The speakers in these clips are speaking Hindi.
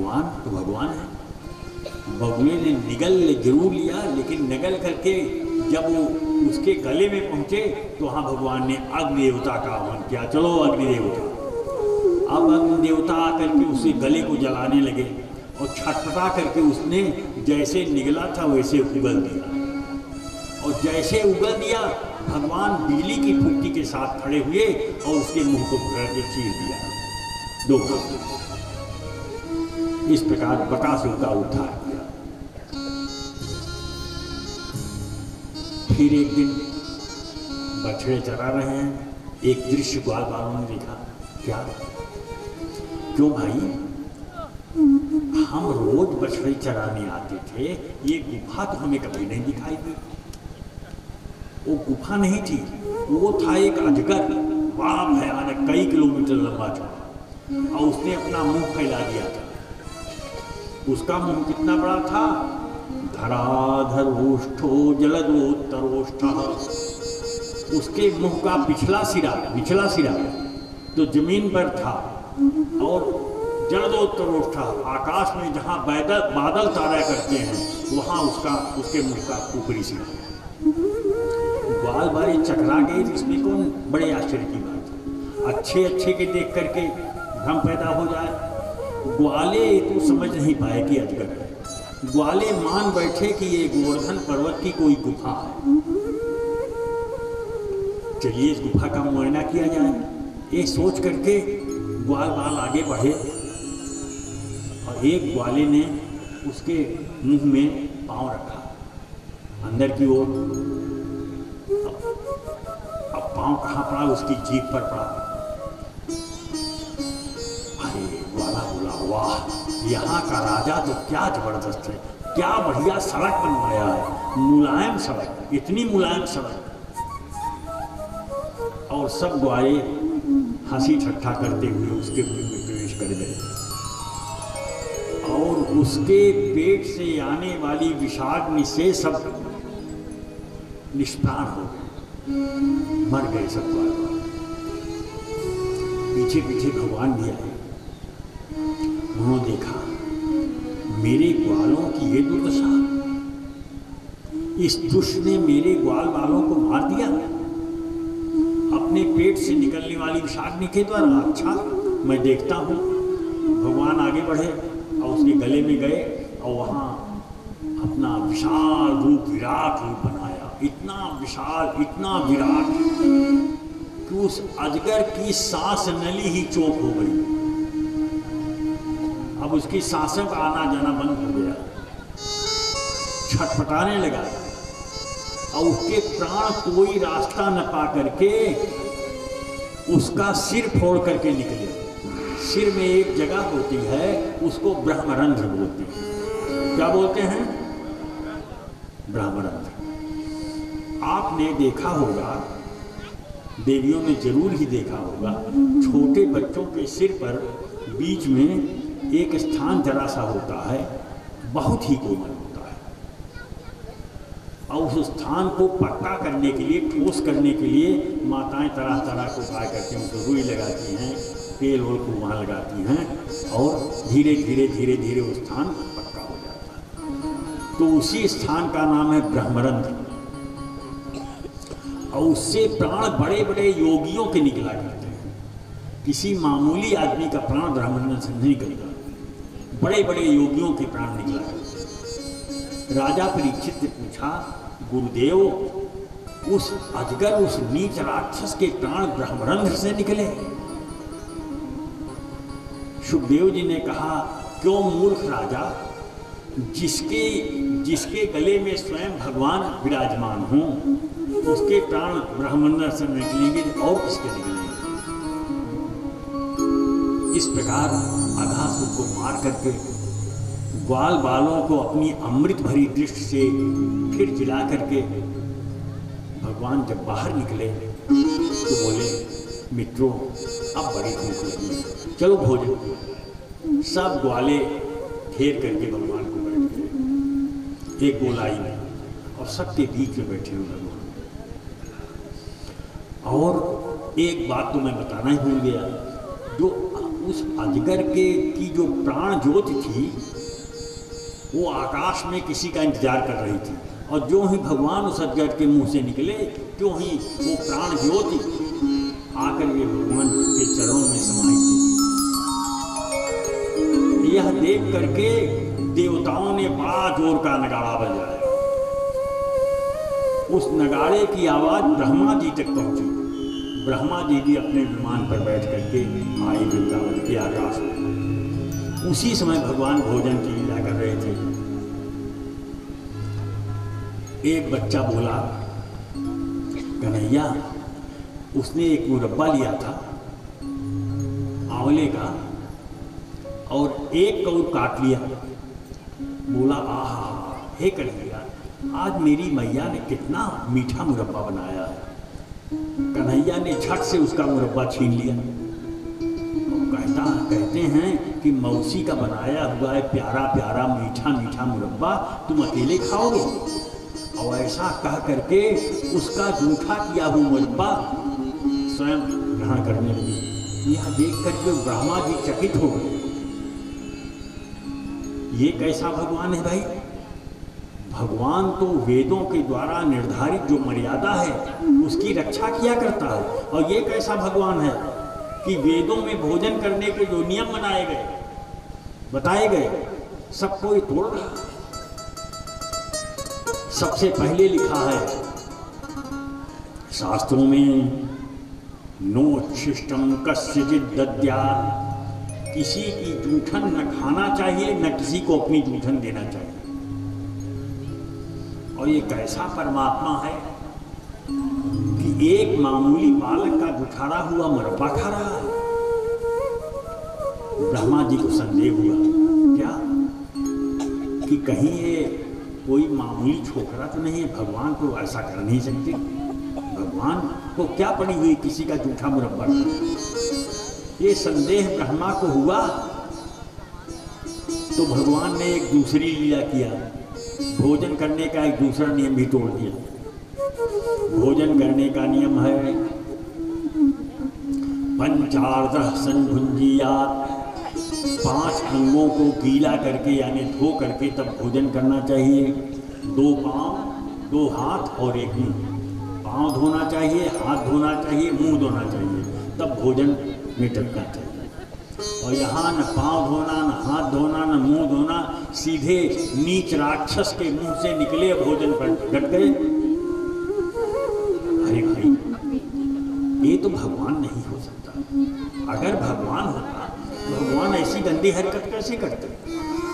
भगवान तो भगवान है। बगुले ने निगल जरूर लिया, लेकिन निगल करके जब वो उसके गले में पहुंचे तो वहाँ भगवान ने अग्नि देवता का आह्वान किया, चलो अग्नि देवता। अब अग्नि देवता आकर के उसे गले को जलाने लगे और छटपटा करके उसने जैसे निगला था वैसे उगल दिया, और जैसे उगल दिया भगवान बिजली की फुर्ती के साथ खड़े हुए और उसके मुंह को पकड़ के चीर दिया दो भाग। इस प्रकार बकासुर का उद्धार किया। फिर एक दिन बछड़े चरा रहे हैं, एक दृश्य ग्वाल वालों ने देखा। क्या? क्यों भाई, हम रोज बछड़े चराने आते थे, ये गुफा तो हमें कभी नहीं दिखाई दी। वो गुफा नहीं थी, वो था एक अजगर, बड़ा भयानक, कई किलोमीटर लंबा था, और उसने अपना मुंह फैला दिया था। उसका मुंह कितना बड़ा था? धराधरोष्ठो जलदोत्तरोष्ठः। उसके मुंह का निचला सिरा तो जमीन पर था, और जलदोत्तरोष्ठः, आकाश में जहाँ बादल तारा करते हैं वहाँ उसके मुंह का ऊपरी सिरा। ग्वाल बारी चकरा गई, इसमें कौन बड़े आश्चर्य की बात है। अच्छे के देख करके भ्रम पैदा हो जाए। ग्वाले तो समझ नहीं पाए कि अजगर है। ग्वाले मान बैठे कि ये गोवर्धन पर्वत की कोई गुफा है। चलिए इस गुफा का मुआयना किया जाए, ये सोच करके ग्वाल बाल आगे बढ़े, और एक ग्वाले ने उसके मुंह में पांव रखा अंदर की ओर। अब पांव कहाँ पड़ा? उसकी जीभ पर पड़ा। अरे ग्वाला बोला, वाह, यहाँ का राजा तो क्या जबरदस्त है, क्या बढ़िया सड़क बनवाया है, मुलायम सड़क, इतनी मुलायम सड़क। और सब ग्वाले हंसी ठट्ठा करते हुए उसके मुंह में प्रवेश कर गए, और उसके पेट से आने वाली विषाग्नि से सब निष्प्राण हो गए, मर गए सब ग्वाल। पीछे पीछे भगवान भी आए। उन्होंने देखा मेरे ग्वालों की ये दुर्दशा, इस दुष्ट ने मेरे ग्वाल वालों को मार दिया अपने पेट से निकलने वाली विषाग्नि के द्वारा। अच्छा, मैं देखता हूँ। भगवान आगे बढ़े और उसके गले में गए, और वहाँ अपना विशाल रूप, विराट रूप बनाया। इतना विशाल, इतना विराट कि उस अजगर की सांस नली ही चौक हो गई। अब उसकी सांसों का आना जाना बंद हो गया, छटपटाने लगा, और उसके प्राण कोई रास्ता न पा करके उसका सिर फोड़ करके निकले। सिर में एक जगह होती है, उसको ब्रह्मरंध्र बोलते हैं। क्या बोलते हैं? ब्रह्मरंध्र। आपने देखा होगा, देवियों ने जरूर ही देखा होगा, छोटे बच्चों के सिर पर बीच में एक स्थान जरा सा होता है, बहुत ही कोमल होता है, और उस स्थान को पक्का करने के लिए, ठोस करने के लिए माताएं तरह तरह के उपाय करती हैं। उनको रुई लगाती हैं, तेल ओल को वहाँ लगाती हैं, और धीरे धीरे वो स्थान पक्का हो जाता है। तो उसी स्थान का नाम है ब्रह्मरंध्र, और उससे प्राण बड़े बड़े योगियों के निकला करते हैं। किसी मामूली आदमी का प्राण ब्रह्मरंध्र से नहीं निकलता, बड़े बड़े योगियों के प्राण निकला करते। राजा परीक्षित ने पूछा, गुरुदेव, उस अजगर, उस नीच राक्षस के प्राण ब्रह्मरंध्र से निकले? सुखदेव जी ने कहा, क्यों मूर्ख राजा, जिसके गले में स्वयं भगवान विराजमान हों, उसके प्राण ब्रह्मरंध्र से निकलेंगे और किसके निकलेंगे? इस प्रकार अघासुर को मार करके ग्वाल बालों को अपनी अमृत भरी दृष्टि से फिर जिला करके भगवान जब बाहर निकले तो बोले, मित्रों, अब बड़ी भूख लगी, चलो भोजन। सब ग्वाले घेर करके भगवान को बैठ गए एक गोलाई में, और सबके बीच में बैठे हुए भगवान। और एक बात तो मैं बताना ही भूल गया, जो उस अजगर के की जो प्राण ज्योति थी वो आकाश में किसी का इंतजार कर रही थी, और जो ही भगवान उस अजगर के मुंह से निकले त्यों ही वो प्राण ज्योति आकर के भगवान के चरणों में समाई थी। यह देख करके देवताओं ने बड़ा जोर का नगाड़ा बजाया। उस नगाड़े की आवाज ब्रह्मा जी तक पहुंची। ब्रह्मा जी भी अपने विमान पर बैठ करके आए वृंदावन के आकाश में। उसी समय भगवान भोजन की लीला कर रहे थे। एक बच्चा बोला, कन्हैया, उसने एक मुरब्बा लिया था आंवले का और एक कौर काट लिया। बोला, आहा, हे कन्हैया, आज मेरी मैया ने कितना मीठा मुरब्बा बनाया है। कन्हैया ने झट से उसका मुरब्बा छीन लिया। कहते हैं कि मौसी का बनाया हुआ है प्यारा प्यारा मीठा मीठा मुरब्बा तुम अकेले खाओगे। और ऐसा कह करके उसका जूठा किया हुआ मुरब्बा स्वयं ग्रहण करने लगी। यह देख करके ब्रह्मा जी चकित हो गए। ये कैसा भगवान है भाई? भगवान तो वेदों के द्वारा निर्धारित जो मर्यादा है उसकी रक्षा किया करता है, और ये कैसा भगवान है कि वेदों में भोजन करने के जो नियम बनाए गए बताए गए सबको ये तोड़ रहा। सबसे पहले लिखा है शास्त्रों में, नोच्छिष्टम कस्यचित् दद्यात्, किसी की जूठन न खाना चाहिए न किसी को अपनी जूठन देना चाहिए। और ये कैसा परमात्मा है कि एक मामूली बालक का जुठारा हुआ मुरब्बा खा रहा है। ब्रह्मा जी को संदेह हुआ क्या कि कहीं ये कोई मामूली छोकरा तो नहीं है, भगवान को ऐसा कर नहीं सकते। भगवान को क्या पड़ी हुई किसी का जूठा मुरब्बा? ये संदेह ब्रह्मा को हुआ तो भगवान ने एक दूसरी लीला किया। भोजन करने का एक दूसरा नियम भी तोड़ दिया। भोजन करने का नियम है पंचार्धः संभुंजीयात्, 5 अंगों को गीला करके यानी धो करके तब भोजन करना चाहिए। 2 पांव, 2 हाथ और 1 मुंह। पांव धोना चाहिए, हाथ धोना चाहिए, मुंह धोना चाहिए, तब भोजन में टपकना चाहिए। और यहाँ न पांव धोना, न हाथ धोना, न मुंह धोना, सीधे नीच राक्षस के मुंह से निकले भोजन पर डट गए। अरे भाई, ये तो भगवान नहीं हो सकता। अगर भगवान होता तो भगवान ऐसी गंदी हरकत कैसे करते?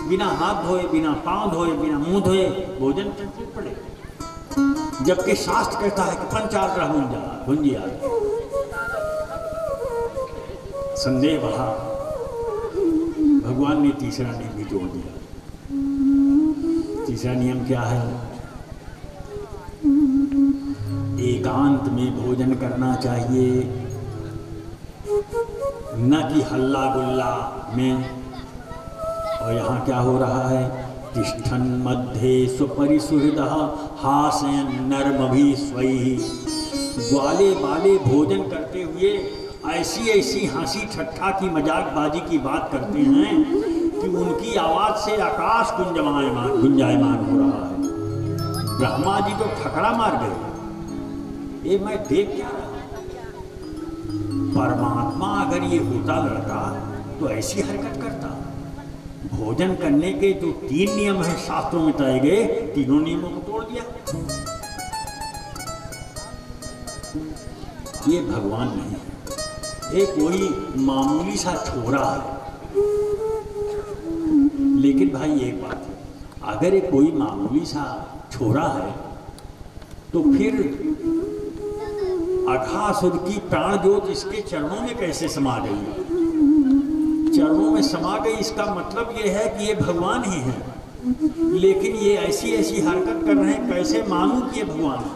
बिना हाथ धोए, बिना पांव धोए, बिना मुंह धोए भोजन करते पड़े। जबकि शास्त्र कहता है कि पंचार्धः भुंजीयात्। संदेह बढ़ा, भगवान ने तीसरा नियम भी तोड़ दिया। तीसरा नियम क्या है? एकांत में भोजन करना चाहिए, न कि हल्ला गुल्ला में। और यहाँ क्या हो रहा है? तिष्ठन् मध्ये सुपरिसुहृदः हासयन् नर्मभिस्वैः। ग्वाले बाले भोजन करते हुए ऐसी ऐसी हंसी ठट्ठा की मजाकबाजी की बात करते हैं कि उनकी आवाज से आकाश गुंजायमान हो रहा है। ब्रह्मा जी तो ठकरा मार गए। ये मैं देख क्या रहा? परमात्मा अगर ये होता लड़का तो ऐसी हरकत करता? भोजन करने के जो 3 नियम हैं शास्त्रों में तय गए, तीनों नियमों को तोड़ दिया। ये भगवान नहीं है, ये कोई मामूली सा छोरा है। लेकिन भाई एक बात है, अगर ये कोई मामूली सा छोरा है तो फिर अघासुर की प्राण ज्योत इसके चरणों में कैसे समा गई? चरणों में समा गई, इसका मतलब ये है कि ये भगवान ही है। लेकिन ये ऐसी ऐसी हरकत कर रहे हैं, कैसे मानूं कि ये भगवान है?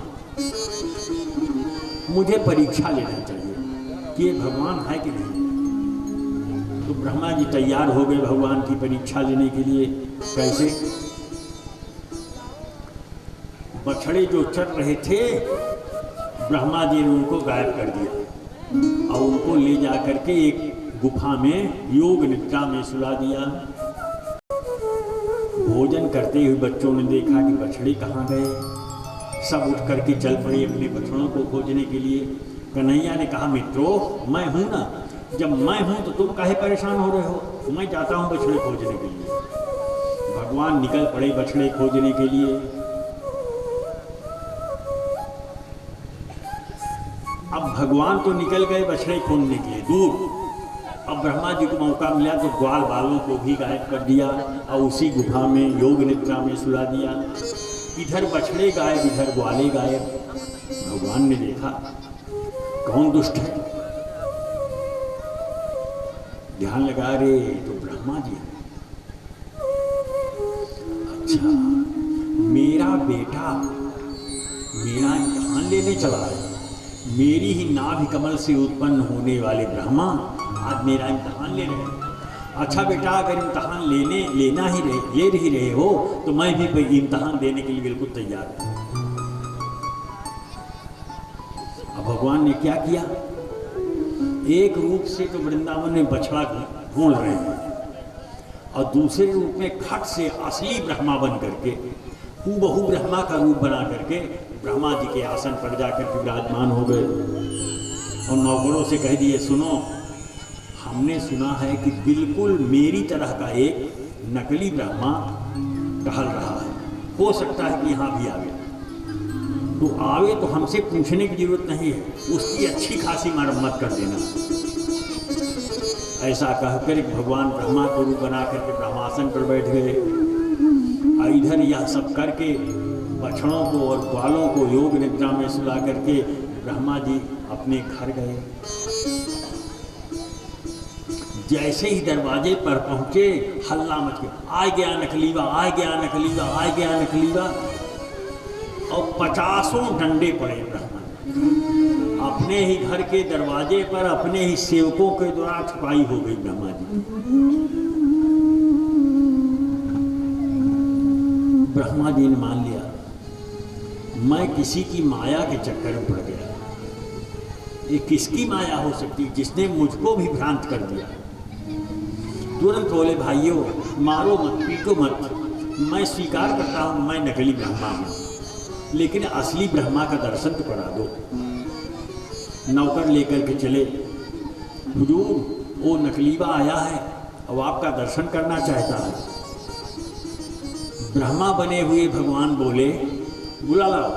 मुझे परीक्षा लेना चाहिए कि ये भगवान है कि नहीं। तो ब्रह्मा जी तैयार हो गए भगवान की परीक्षा लेने के लिए। कैसे? बछड़े जो चर रहे थे, ब्रह्मा जी ने उनको गायब कर दिया और उनको ले जा करके एक गुफा में योग निद्रा में सुला दिया। भोजन करते हुए बच्चों ने देखा कि बछड़े कहाँ गए। सब उठ करके चल पड़े अपने बछड़ों को खोजने के लिए। कन्हैया ने कहा, मित्रों मैं हूँ ना, जब मैं हूँ तो तुम काहे परेशान हो रहे हो, मैं जाता हूँ बछड़े खोजने के लिए। भगवान निकल पड़े बछड़े खोजने के लिए। अब भगवान तो निकल गए बछड़े खोजने के लिए दूर। अब ब्रह्मा जी को मौका मिला तो ग्वाल बालों को भी गायब कर दिया और उसी गुफा में योग निद्रा में सुला दिया। इधर बछड़े गायब, इधर ग्वाले गायब। भगवान ने देखा कौन दुष्ट है, ध्यान लगा रे तो ब्रह्मा जी है। अच्छा, मेरा बेटा मेरा इम्तहान लेने चला है। मेरी ही नाभि कमल से उत्पन्न होने वाले ब्रह्मा आज मेरा इम्तहान ले रहे हैं। अच्छा बेटा, अगर इम्तहान ले ही रहे हो तो मैं भी इम्तहान देने के लिए बिल्कुल तैयार हूँ। अब भगवान ने क्या किया, एक रूप से तो वृंदावन में बछड़ा ढूंढ रहे हैं और दूसरे रूप में खट से असली ब्रह्मा बन करके, हूबहू ब्रह्मा का रूप बना करके ब्रह्मा जी के आसन पर जाकर के विराजमान हो गए और नौकरों से कह दिए, सुनो, हमने सुना है कि बिल्कुल मेरी तरह का एक नकली ब्रह्मा टहल रहा है, हो सकता है कि यहाँ भी आवे। तो आवे तो हमसे पूछने की जरूरत नहीं है, उसकी अच्छी खासी मरम्मत कर देना। ऐसा कहकर भगवान ब्रह्मा को रूप बना करके ब्रह्मासन पर बैठ गए। और इधर यह सब करके बछड़ों को और ग्वालों को योग निद्रा में सुला करके ब्रह्मा जी अपने घर गए। जैसे ही दरवाजे पर पहुंचे हल्ला मच गया, आ गया नकलीवा, आ गया नकलीवा, आ गया नकलीवा। और 50 डंडे पड़े ब्रह्मा। अपने ही घर के दरवाजे पर अपने ही सेवकों के द्वारा छुपाई हो गई ब्रह्मा जी। ब्रह्मा जी ने मान लिया मैं किसी की माया के चक्कर में पड़ गया। ये किसकी माया हो सकती जिसने मुझको भी भ्रांत कर दिया। तुरंत बोले, भाइयों मारो मत, पीटो मत, मैं स्वीकार करता हूँ मैं नकली ब्रह्मा हूँ, लेकिन असली ब्रह्मा का दर्शन तो करा दो। नौकर लेकर के चले, हुजूर वो नकलीवा आया है और आपका दर्शन करना चाहता है। ब्रह्मा बने हुए भगवान बोले, बुला लाओ।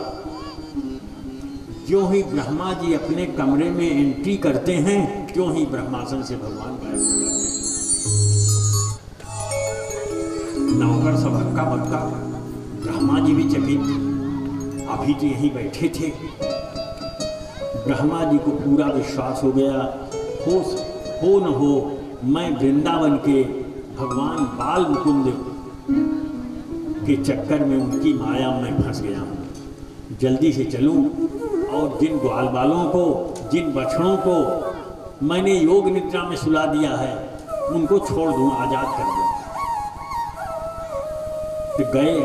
क्यों ही ब्रह्मा जी अपने कमरे में एंट्री करते हैं, क्यों ही ब्रह्मासन से भगवान गायब हो जाते हैं। नौकर सब हक्का बक्का, ब्रह्मा जी भी चकित। अभी तो यहीं बैठे थे। ब्रह्मा जी को पूरा विश्वास हो गया, हो न हो मैं वृंदावन के भगवान बाल मुकुंद के चक्कर में उनकी माया में फंस गया हूँ। जल्दी से चलूँ और जिन ग्वाल बालों को, जिन बछड़ों को मैंने योग निद्रा में सुला दिया है उनको छोड़ दूँ, आज़ाद कर दूँ। तो गए,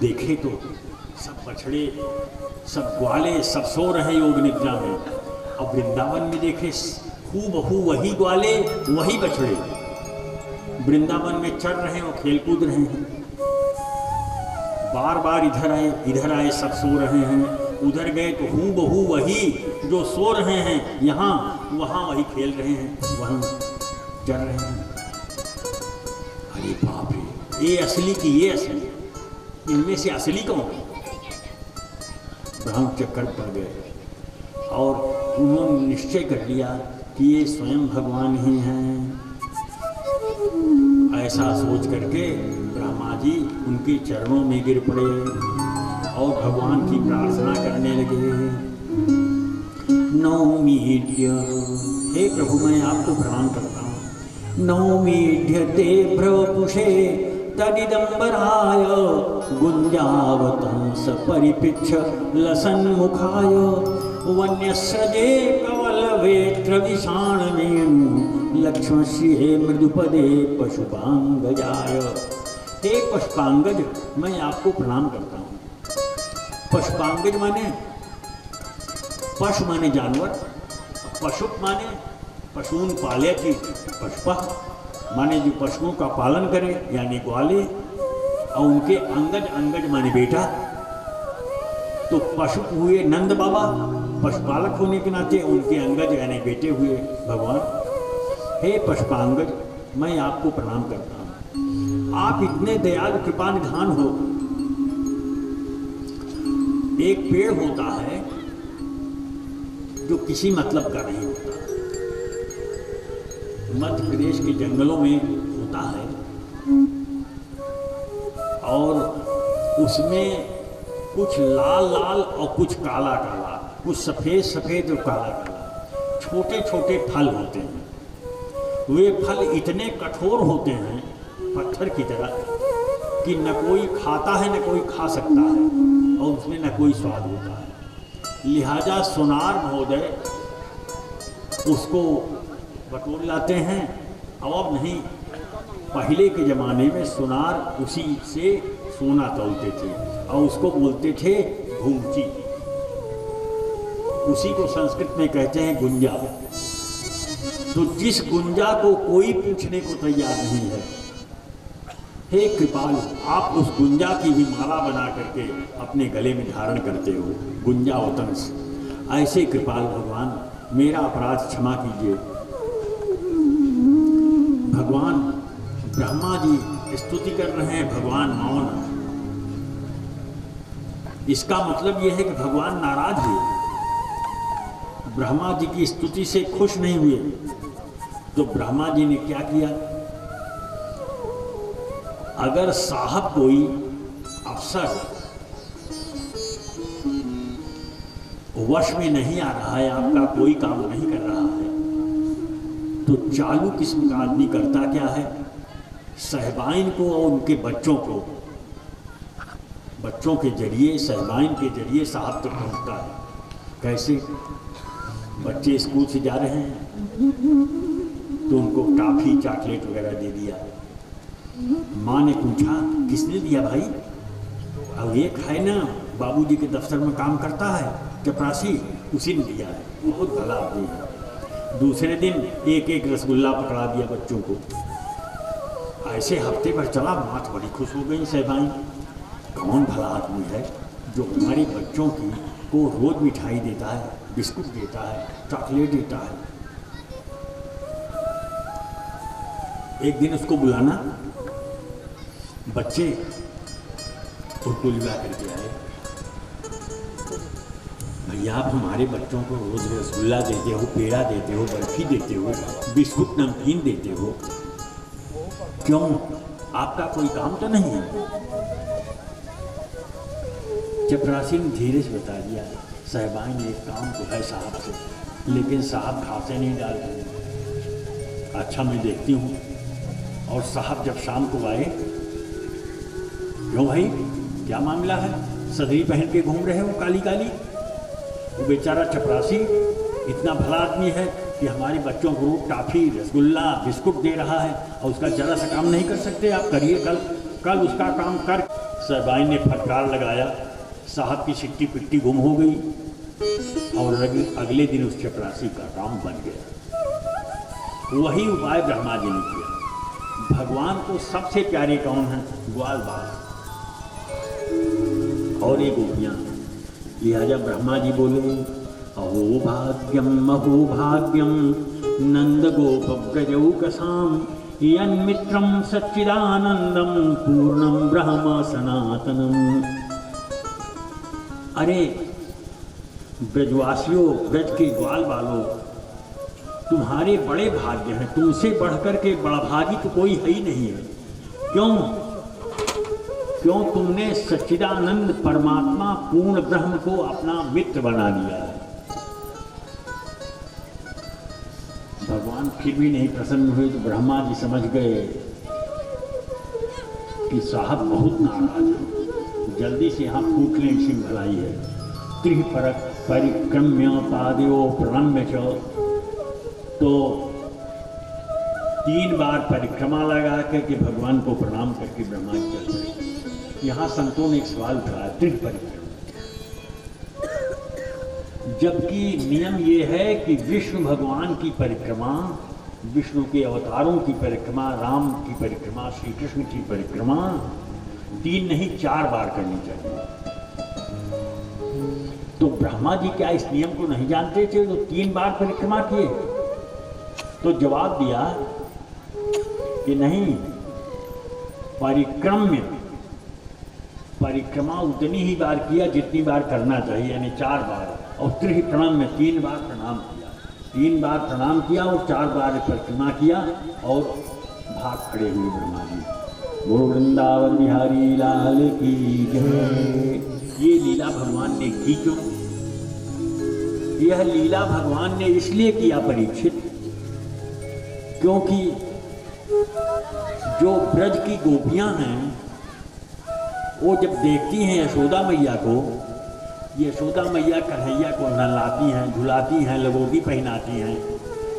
देखे तो सब बछड़े, सब ग्वाले सब सो रहे योग निद्रा में। अब वृंदावन में देखे हूबहू वही ग्वाले वही बछड़े वृंदावन में चढ़ रहे हैं और खेल कूद रहे हैं। बार बार इधर आए सब सो रहे हैं, उधर गए तो हूबहू वही जो सो रहे हैं यहाँ वहाँ वही खेल रहे हैं, वहाँ चढ़ रहे हैं। अरे बाप रे, ये असली की ये असली, इनमें से असली कौन है? ब्रह्म चक्कर पड़ गए और उन्होंने निश्चय कर लिया कि ये स्वयं भगवान ही हैं। ऐसा सोच करके ब्रह्मा जी उनके चरणों में गिर पड़े और भगवान की प्रार्थना करने लगे। नौमीड्य, हे प्रभु मैं आपको प्रणाम करता हूँ। नौमीड्य ते भ्रवपुषे तदिदंबराय गुंजावतं सपरिपृच्छ लसन्मुखाय वन्यस्रजे कवलवेत्र विषाणवेणु लक्ष्मश्री मृदुपदे पशुपांगजाय। हे पशुपांगज, मैं आपको प्रणाम करता हूँ। पशुपांगज माने, पशु माने जानवर, पशुप माने पशून पाले थी पशुपा, माने जो पशुओं का पालन करे यानी ग्वाले, और उनके अंगज, अंगज माने बेटा। तो पशु हुए नंद बाबा, पशुपालक होने के नाते उनके अंगज यानी बेटे हुए भगवान। हे पशुपांगज, मैं आपको प्रणाम करता हूँ, आप इतने दयालु कृपा निधान हो। एक पेड़ होता है जो किसी मतलब का नहीं होता, मध्य प्रदेश के जंगलों में होता है, और उसमें कुछ लाल लाल और कुछ काला काला, कुछ सफ़ेद सफ़ेद और काला काला छोटे छोटे फल होते हैं। वे फल इतने कठोर होते हैं पत्थर की तरह कि न कोई खाता है न कोई खा सकता है, और उसमें न कोई स्वाद होता है। लिहाजा सोनार महोदय उसको बटोर लाते हैं। अब नहीं, पहले के ज़माने में सोनार उसी से सोना तोलते थे और उसको बोलते थे घूमची। उसी को संस्कृत में कहते हैं गुंजा। तो जिस गुंजा को कोई पूछने को तैयार नहीं है, हे कृपालु, आप उस गुंजा की भी माला बना करके अपने गले में धारण करते हो, गुंजा वतंस। ऐसे कृपालु भगवान, मेरा अपराध क्षमा कीजिए। भगवान ब्रह्मा जी स्तुति कर रहे हैं, भगवान मौन। इसका मतलब यह है कि भगवान नाराज हुए, ब्रह्मा जी की स्तुति से खुश नहीं हुए। तो ब्रह्मा जी ने क्या किया? अगर साहब कोई अफसर वश में नहीं आ रहा है, आपका कोई काम नहीं कर रहा है, तो चालू किस्म का आदमी करता क्या है? साहिबाइन को और उनके बच्चों को, बच्चों के जरिए, साहिबाइन के जरिए साहब तक पहुंचता है। कैसे? बच्चे स्कूल से जा रहे हैं तो उनको टॉफी चॉकलेट वगैरह दे दिया। माँ ने पूछा किसने दिया भाई? अब एक है ना बाबूजी के दफ्तर में काम करता है चपरासी, उसी ने दिया है, बहुत भला आदमी है। दूसरे दिन एक एक रसगुल्ला पकड़ा दिया बच्चों को। ऐसे हफ्ते भर चला, माँ तो बड़ी खुश हो गई साहिबाइन। कौन भला आदमी है जो हमारे बच्चों को रोज मिठाई देता है, बिस्कुट देता है, चॉकलेट देता है। एक दिन उसको बुलाना, बच्चे उसको लिवा करके आए। भैया आप हमारे बच्चों को रोज रसगुल्ला देते हो, पेड़ा देते हो, बर्फी देते हो, बिस्कुट नमकीन देते हो, क्यों? आपका कोई काम तो नहीं है? चपरासी ने धीरे से बता दिया, साहिबाइन एक काम तो है साहब से, लेकिन साहब खाते नहीं डालते। अच्छा मैं देखती हूँ। और साहब जब शाम को आए, क्यों भाई क्या मामला है? सदरी पहन के घूम रहे हो काली काली? वो बेचारा चपरासी इतना भला आदमी है कि हमारे बच्चों को टॉफी, रसगुल्ला, बिस्कुट दे रहा है और उसका जरा सा काम नहीं कर सकते? आप करिए, कल उसका काम कर। साहिबाइन ने फटकार लगाया, साहब की सिट्टी पिट्टी गुम हो गई और अगले दिन उस चपरासी का काम बन गया। वही उपाय ब्रह्मा जी ने किया। भगवान को सबसे प्यारे कौन है? ग्वाल बाल और एक गोपियाँ। लिहाजा ब्रह्मा जी बोले, अहो भाग्यम अहो भाग्यम नंद गोप ब्रजौकसाम यन्मित्रम सच्चिदानंदम पूर्णम ब्रह्म सनातनम। अरे ब्रजवासियों, ब्रज के ग्वाल बालों, तुम्हारे बड़े भाग्य हैं, तुमसे बढ़कर के बड़ा भागी तो कोई है ही नहीं है। क्यों तुमने सच्चिदानंद परमात्मा पूर्ण ब्रह्म को अपना मित्र बना लिया है। भगवान फिर भी नहीं प्रसन्न हुए तो ब्रह्मा जी समझ गए कि साहब बहुत नाराज है, जल्दी से यहाँ फूट लें, सिंह भलाई है। त्रिह परिक्रम्य पादयो प्रणम्य च, तो 3 बार परिक्रमा लगा करके भगवान को प्रणाम करके ब्रह्मा जी चल पड़े। यहाँ संतों ने एक सवाल उठाया, त्रिह परिक्रमा जबकि नियम ये है कि विष्णु भगवान की परिक्रमा, विष्णु के अवतारों की परिक्रमा, राम की परिक्रमा, श्री कृष्ण की परिक्रमा 3 नहीं 4 बार करनी चाहिए। तो ब्रह्मा जी क्या इस नियम को नहीं जानते थे? तो 3 बार परिक्रमा किए। तो जवाब दिया कि नहीं, परिक्रमा उतनी ही बार किया जितनी बार करना चाहिए, यानी 4 बार। और त्रिहि प्रणाम में 3 बार प्रणाम किया, 3 बार प्रणाम किया और 4 बार परिक्रमा किया और भाग खड़े हुए ब्रह्मा जी। बोलो वृंदावन बिहारी लाल की जय। ये लीला भगवान ने की क्यों? यह लीला भगवान ने इसलिए किया परीक्षित, क्योंकि जो ब्रज की गोपियां हैं वो जब देखती हैं यशोदा मैया को, यशोदा मैया कन्हैया को नहलाती हैं, झुलाती हैं, लगोटी पहनाती हैं,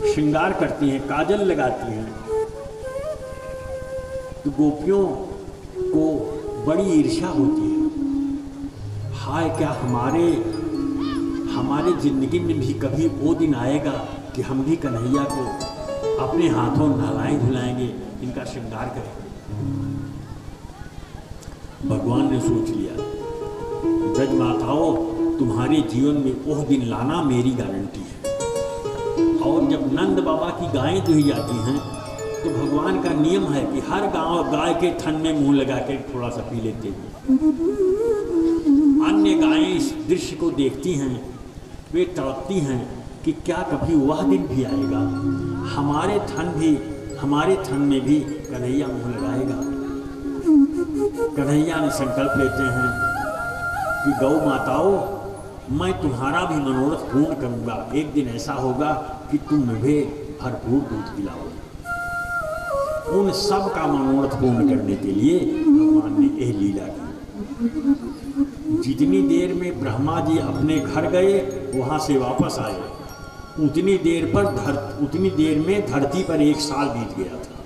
श्रृंगार करती हैं, काजल लगाती हैं, तो गोपियों को बड़ी ईर्ष्या होती है। हाय, क्या हमारे जिंदगी में भी कभी वो दिन आएगा कि हम भी कन्हैया को अपने हाथों नहलाएं धुलाएंगे, इनका श्रृंगार करेंगे। भगवान ने सोच लिया, ब्रज माताओं, तुम्हारे जीवन में वह दिन लाना मेरी गारंटी है। और जब नंद बाबा की गायें दुही जाती हैं तो भगवान का नियम है कि हर गाय के थन में मुंह लगा के थोड़ा सा पी लेते हैं। अन्य गायें इस दृश्य को देखती हैं, वे तड़पती हैं कि क्या कभी वह दिन भी आएगा, हमारे थन में भी कन्हैया मुंह लगाएगा। कन्हैया ने संकल्प लेते हैं कि गौ माताओं, मैं तुम्हारा भी मनोरथ पूर्ण करूंगा। एक दिन ऐसा होगा कि तुम मुझे भरपूर दूध पिलाओ। उन सब का मनोरथ पूर्ण करने के लिए भगवान ने यह लीला की। जितनी देर में ब्रह्मा जी अपने घर गए, वहां से वापस आए, उतनी देर में धरती पर 1 साल बीत गया था।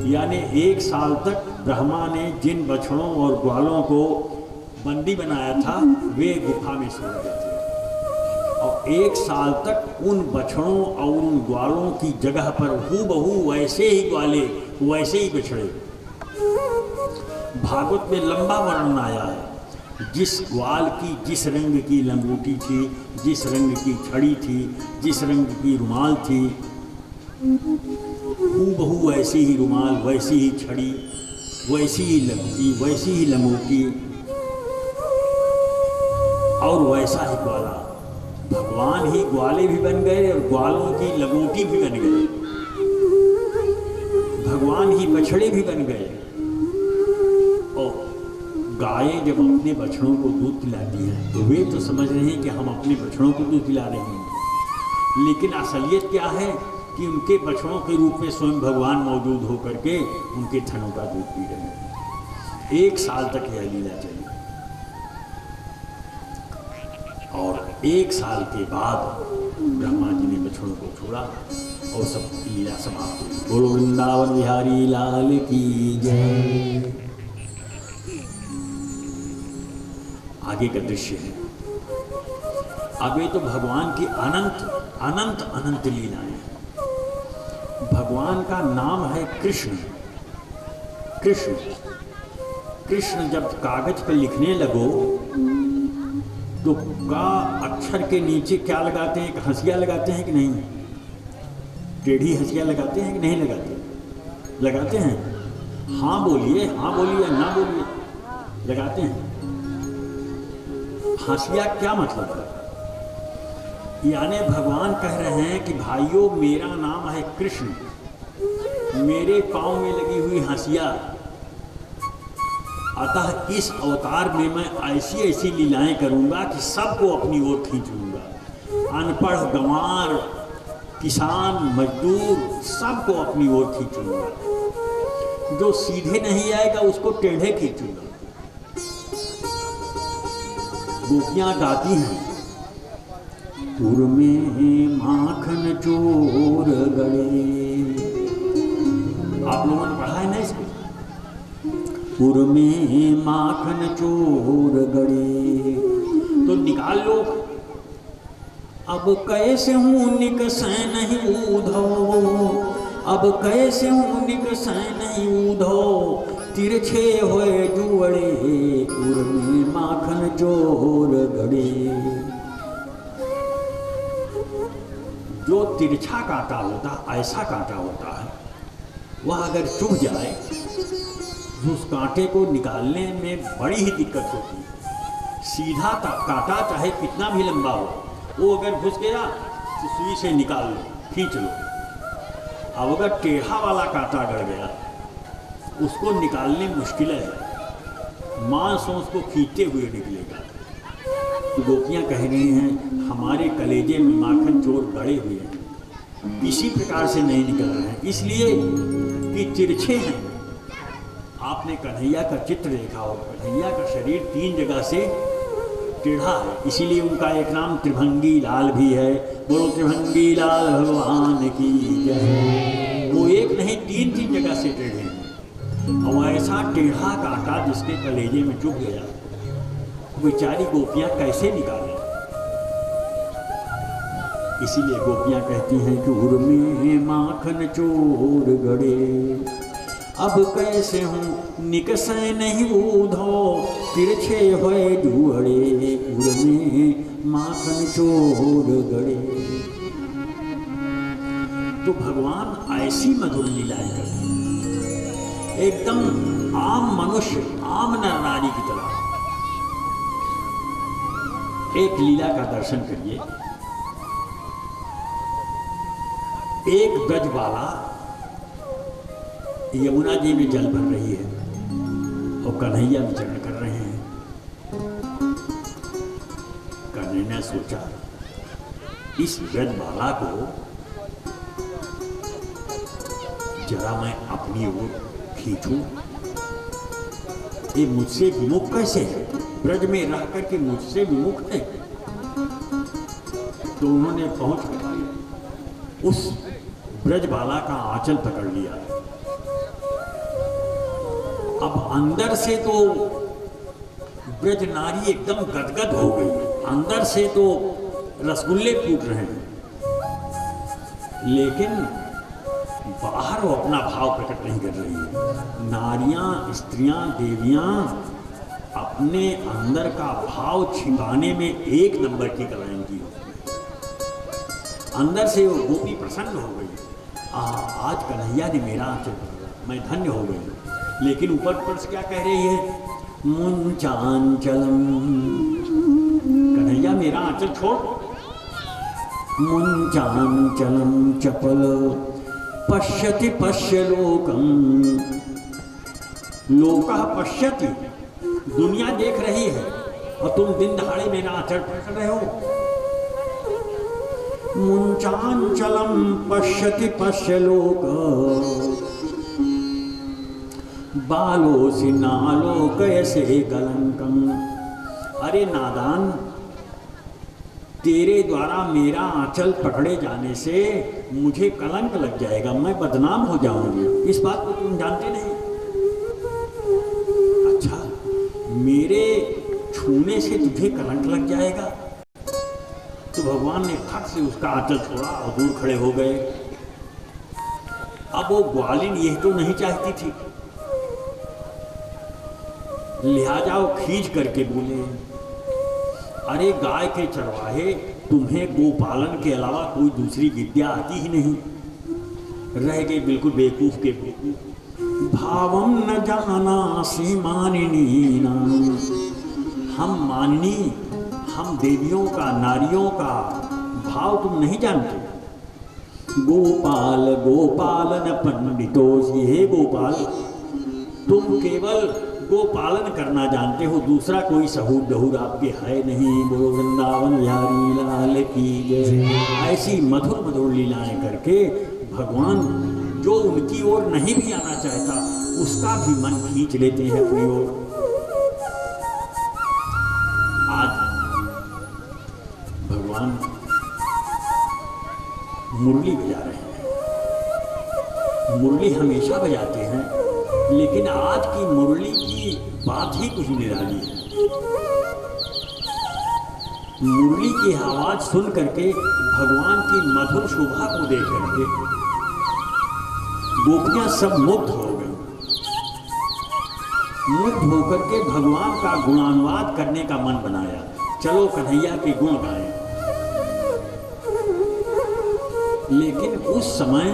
यानी 1 साल तक ब्रह्मा ने जिन बछड़ों और ग्वालों को बंदी बनाया था वे गुफा में सो गए थे, और 1 साल तक उन बछड़ों और उन ग्वालों की जगह पर हूबहू वैसे ही ग्वाले, वैसे ही बछड़े। भागवत में लंबा वर्णन आया है, जिस ग्वाल की जिस रंग की लंगोटी थी, जिस रंग की छड़ी थी, जिस रंग की रुमाल थी, हूबहू वैसी ही रुमाल, वैसी ही छड़ी, वैसी ही लंगोटी, वैसी ही लंगोटी और वैसा ही ग्वाला। भगवान ही ग्वाले भी बन गए और ग्वालों की लंगोटी भी बन गए, भगवान ही बछड़े भी बन गए। और गायें जब अपने बछड़ों को दूध पिलाती हैं तो वे तो समझ रहे हैं कि हम अपने बछड़ों को दूध पिला रहे हैं, लेकिन असलियत क्या है कि उनके बछड़ों के रूप में स्वयं भगवान मौजूद होकर के उनके थनों का दूध पी रहे हैं। 1 साल तक यह लीला चली और 1 साल के बाद ब्रह्मा जी ने बछड़ों को छोड़ा और सब लीला समाप्त हुई। बोलो वृंदावन बिहारी लाल की जय। आगे का दृश्य है, आगे तो भगवान की अनंत लीलाएं। भगवान का नाम है कृष्ण। कृष्ण जब कागज पर लिखने लगो तो का अक्षर के नीचे क्या लगाते हैं? एक हंसिया लगाते हैं कि नहीं? टेढ़ी हंसिया लगाते हैं कि नहीं लगाते? लगाते हैं। हाँ बोलिए, हाँ बोलिए, ना बोलिए, लगाते हैं। हंसिया क्या मतलब है? यानी भगवान कह रहे हैं कि भाइयों, मेरा नाम है कृष्ण, मेरे पांव में लगी हुई हंसिया, अतः इस अवतार में मैं ऐसी ऐसी लीलाएं करूंगा कि सबको अपनी ओर खींच लूंगा। अनपढ़, गंवार, किसान, मजदूर, सबको अपनी ओर खींचूंगा। जो सीधे नहीं आएगा उसको टेढ़े खींचूंगा। गोपियां गाती हैं, पुर में माखन चोर गड़े। आप लोगों ने पढ़ा है ना इसको? पुर में माखन चोर गड़े, तो निकाल लो अब कैसे हूँ निकसै नहीं ऊधो, अब कैसे हूँ निकसै नहीं ऊधो, तिरछे होए जुअड़े उर में माखन जोर गड़े। जो तिरछा कांटा होता, ऐसा कांटा होता है, वह अगर चुभ जाए तो उस कांटे को निकालने में बड़ी ही दिक्कत होती है। सीधा कांटा चाहे कितना भी लंबा हो, वो अगर घुस गया तो सुई से निकाल लो, खींच लो। अब अगर टेढ़ा वाला कांटा अड़ गया, उसको निकालने मुश्किल है, मांस उसको खींचते हुए निकलेगा। तो गोपियाँ कह रही हैं हमारे कलेजे में माखन चोर गड़े हुए हैं, इसी प्रकार से नहीं निकल रहे हैं, इसलिए कि तिरछे हैं। आपने कन्हैया का चित्र देखा हो, कन्हैया का शरीर 3 जगह से टेढ़ा है, इसीलिए उनका एक नाम त्रिभंगी लाल भी है। बोलो त्रिभंगी लाल भगवान की जय। वो एक नहीं 3 जगह से टेढ़े हैं, और ऐसा टेढ़ा कांटा जिसके कलेजे में चुभ गया, बेचारी गोपियाँ कैसे निकालें। इसीलिए गोपियाँ कहती हैं कि उर में माखन चोर गड़े, अब कैसे हूँ निकसै नहीं ऊधो, तिरछे होए जुअड़े उर में माखन चोर गड़े। तो भगवान ऐसी मधुर लीलाएं करते हैं, एकदम आम मनुष्य, आम नर नारी की तरह। एक लीला का दर्शन करिए। एक ब्रजबाला यमुना जी में जल भर रही है और कन्हैया विचरण कर रहे हैं। कन्हैया ने सोचा इस ब्रजबाला को जरा मैं अपनी ओर खींचूं, ये मुझसे विमुख कैसे है, ब्रज में रह करके मुझसे विमुख है। तो उन्होंने पहुंच कर उस ब्रजबाला का आंचल पकड़ लिया। अब अंदर से तो ब्रज नारी एकदम गदगद हो गई, अंदर से तो रसगुल्ले फूट रहे हैं, लेकिन बाहर वो अपना भाव प्रकट नहीं कर रही है। नारियां, स्त्रियां, देवियां अपने अंदर का भाव छिपाने में एक नंबर की कलाएं की। अंदर से वो गोपी प्रसन्न हो गई, आज कन्हैया ने मेरा आंचल पकड़ा, मैं धन्य हो गई। लेकिन ऊपर ऊपर से क्या कह रही है, मुंचांचलम, कन्हैया मेरा आंचल छोड़। मुंचांचलम चपल पश्यति पश्य लोकम, लोका पश्यति, दुनिया देख रही है और तुम दिन दहाड़े मेरा आंचल पकड़ रहे हो। मुंचांचलम पश्यति पश्य लोक, बालोसि नालोकयसे कलंकम। अरे नादान, तेरे द्वारा मेरा आंचल पकड़े जाने से मुझे कलंक लग जाएगा, मैं बदनाम हो जाऊंगी। इस बात को तुम जानते नहीं। अच्छा, मेरे छूने से तुझे कलंक लग जाएगा। तो भगवान ने फट से उसका आंचल छोड़ा और दूर खड़े हो गए। अब वो ग्वालिन यह तो नहीं चाहती थी, लिहाजा वो खींच करके बोले, अरे गाय के चरवाहे, तुम्हें गोपालन के अलावा कोई दूसरी विद्या आती ही नहीं। रह गए बिल्कुल बेवकूफ के बेवकूफ। भावम न जानासि मानिनी नाम, हम माननी, हम देवियों का, नारियों का भाव तुम नहीं जानते। गोपाल गोपालन पंडितोसी, हे गोपाल, तुम केवल गोपालन करना जानते हो, दूसरा कोई सहूर दहूर आपके है नहीं। बोलो वृंदावन बिहारी लाल की जय। ऐसी मधुर मधुर लीलाएं करके भगवान जो उनकी ओर नहीं भी आना चाहता, उसका भी मन खींच लेते हैं अपनी ओर। आज भगवान मुरली बजा रहे हैं। मुरली हमेशा बजाते हैं, लेकिन आज की मुरली की बात ही कुछ निराली है। मुरली की आवाज सुन करके, भगवान की मधुर शोभा को देख करके गोपियां सब मुग्ध हो गई। मुग्ध होकर के भगवान का गुणानुवाद करने का मन बनाया, चलो कन्हैया के गुण गाएं। लेकिन उस समय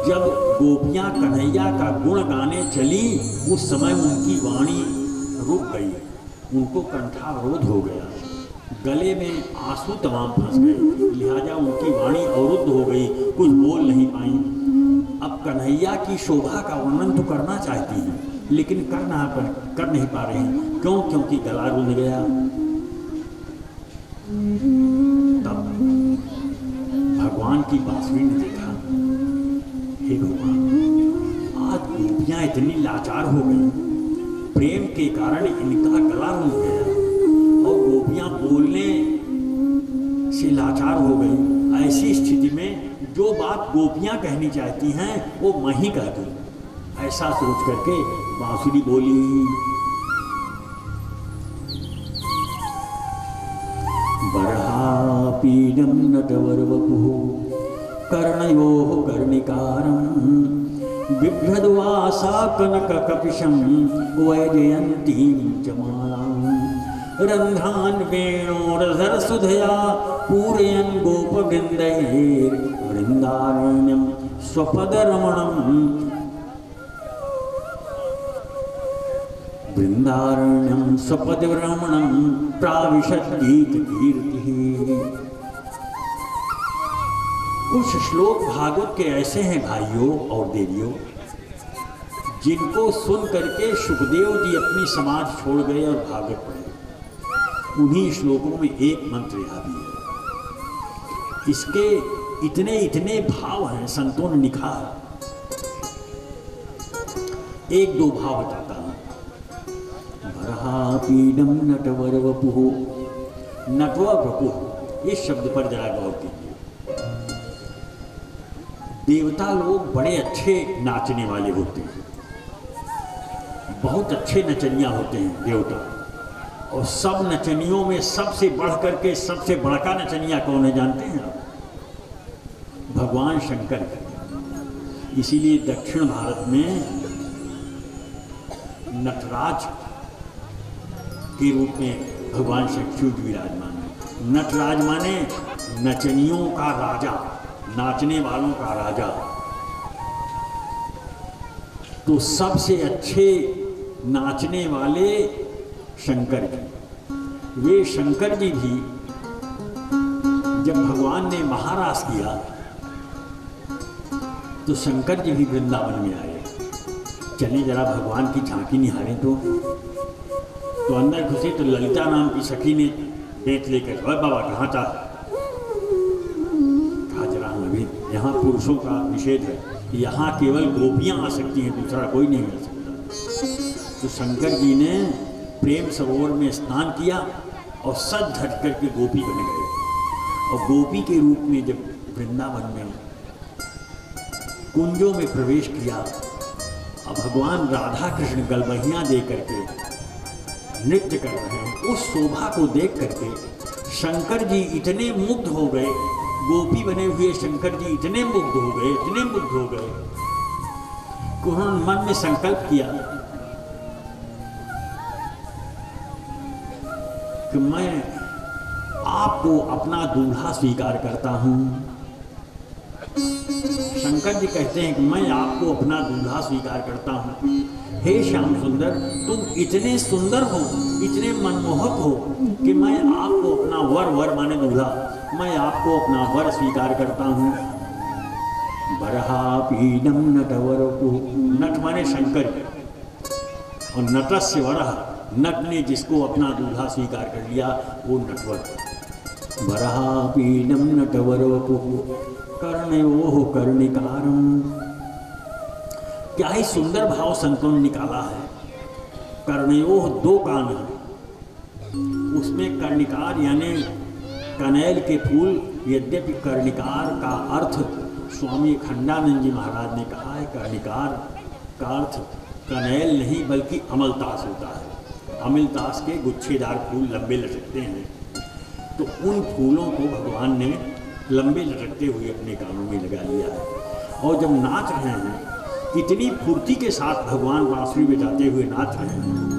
जब गोपियां कन्हैया का गुण गाने चली, उस समय उनकी वाणी रुक गई, उनको कंठावरोध हो गया, गले में आंसू तमाम फंस गए, लिहाजा उनकी वाणी अवरुद्ध हो गई, कुछ बोल नहीं पाई। अब कन्हैया की शोभा का वर्णन तो करना चाहती हैं, लेकिन कर नहीं पा रहे हैं। क्यों? क्योंकि गला रुंध गया। तब भगवान की बांसुरी ने देखा, हे भगवान, आज गोपियां इतनी लाचार हो गई, प्रेम के कारण इनका गला रुंध गया और गोपियां बोलने से लाचार हो गई। ऐसी स्थिति में जो बात गोपियां कहनी चाहती हैं वो मैं ही कह दूं, ऐसा सोच करके बांसुरी बोली, बरहापीडं नटवरवपुः कर्णयोः कर्णिकारम् बिभ्रद्वासा कनककपिशं वैजयन्तीं च मालां रन्ध्रान् वेणोरधरसुधया पूरयन् गोपवृन्दैर्वृन्दारण्यं स्वपदरमणं वृन्दारण्यं स्वपदरमणं प्राविशद्गीतकीर्तिः। कुछ श्लोक भागवत के ऐसे हैं भाइयों और देवियों, जिनको सुन करके सुखदेव जी अपनी समाज छोड़ गए और भागवत पढ़े। उन्हीं श्लोकों में एक मंत्र यह भी है। इसके इतने इतने भाव हैं, संतों ने लिखा है। एक दो भाव बताता हूं। बरहापीडं नटवरवपुः, नटवरवपुः इस शब्द पर जरा गौर कीजिए। देवता लोग बड़े अच्छे नाचने वाले होते हैं, बहुत अच्छे नचनिया होते हैं देवता, और सब नचनियों में सबसे बढ़ करके सबसे बड़का नचनिया कौन है जानते हैं आप? भगवान शंकर। इसीलिए दक्षिण भारत में नटराज के रूप में भगवान शिव जी विराजमान है। नटराज माने नचनियों का राजा, नाचने वालों का राजा। तो सबसे अच्छे नाचने वाले शंकर जी। वे शंकर जी भी जब भगवान ने महारास किया तो शंकर जी भी वृंदावन में आए। चले जरा भगवान की झांकी निहारें। तो अंदर घुसे तो ललिता नाम की सखी ने बेच लेकर, अरे बाबा कहाँ था? कहा जरा अभी यहाँ पुरुषों का निषेध है, यहाँ केवल गोपियाँ आ सकती हैं, दूसरा कोई नहीं आ सकता। तो शंकर जी ने प्रेम सरोवर में स्नान किया और सज धज करके गोपी बन गए। और गोपी के रूप में जब वृंदावन में कुंजों में प्रवेश किया, अब भगवान राधा कृष्ण गलबहियाँ दे करके नृत्य कर रहे हैं। उस शोभा को देख करके शंकर जी इतने मुग्ध हो गए, गोपी बने हुए शंकर जी इतने मुग्ध हो गए, इतने मुग्ध हो गए कि उन्होंने मन में संकल्प किया कि मैं आपको अपना दूल्हा स्वीकार करता हूं। शंकर जी कहते हैं कि मैं आपको अपना दूल्हा स्वीकार करता हूं। हे श्याम सुंदर, तुम इतने सुंदर हो, इतने मनमोहक हो कि मैं आपको अपना वर माने दूल्हा, मैं आपको अपना वर स्वीकार करता हूं। बरहापीडं नटवरवपुः, नट माने शंकर, और नटस्य वरः, नट ने जिसको अपना दूल्हा स्वीकार कर लिया वो नटवर। बरहापीडं नटवरवपुः कर्णयोः कर्णिकारम्। क्या ही सुंदर भाव संतों ने निकाला है। कर्णयोः, दो कान हैं, उसमें कर्णिकार यानी कनेल के फूल। यद्यपि कर्णिकार का अर्थ स्वामी खंडानंद जी महाराज ने कहा है, कर्णिकार का अर्थ कनेल नहीं बल्कि अमलतास होता है। अमलतास के गुच्छेदार फूल लंबे लटकते हैं। तो उन फूलों को भगवान ने लंबे लटकते हुए अपने कानों में लगा लिया है। और जब नाच रहे हैं इतनी फुर्ती के साथ भगवान बांसुरी बजाते हुए नाच रहे हैं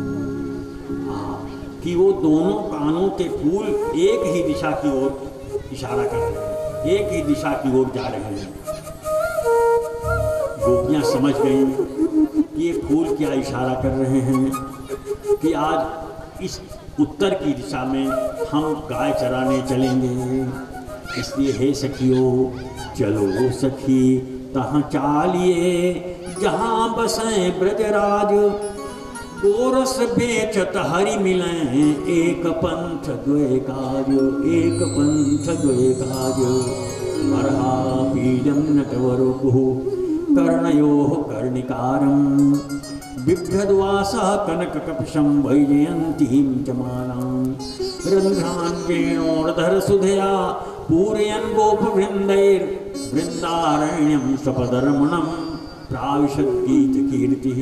कि वो दोनों कानों के फूल एक ही दिशा की ओर इशारा कर रहे हैं, एक ही दिशा की ओर जा रहे हैं। गोपियाँ समझ गई कि ये फूल क्या इशारा कर रहे हैं कि आज इस उत्तर की दिशा में हम गाय चराने चलेंगे। इसलिए हे सखियो चलो सखी तहाँ चालिए, जहाँ बसें ब्रजराज, गोरस बेचत हरि मिलें, एक पंथ द्वे काज, एक पंथ द्वे काज। बरहा बीजम नटवरुः कर्णयोः कर्णिकारम्, बिभ्रद्वासः कनककपिशं वैजयन्तीं च मालां। रन्ध्रान्वेणोर्धरसुधया पूरयन् गोपवृन्दैर्, वृन्दारण्यं स्वपदरमणं प्राविशद्गीतकीर्तिः।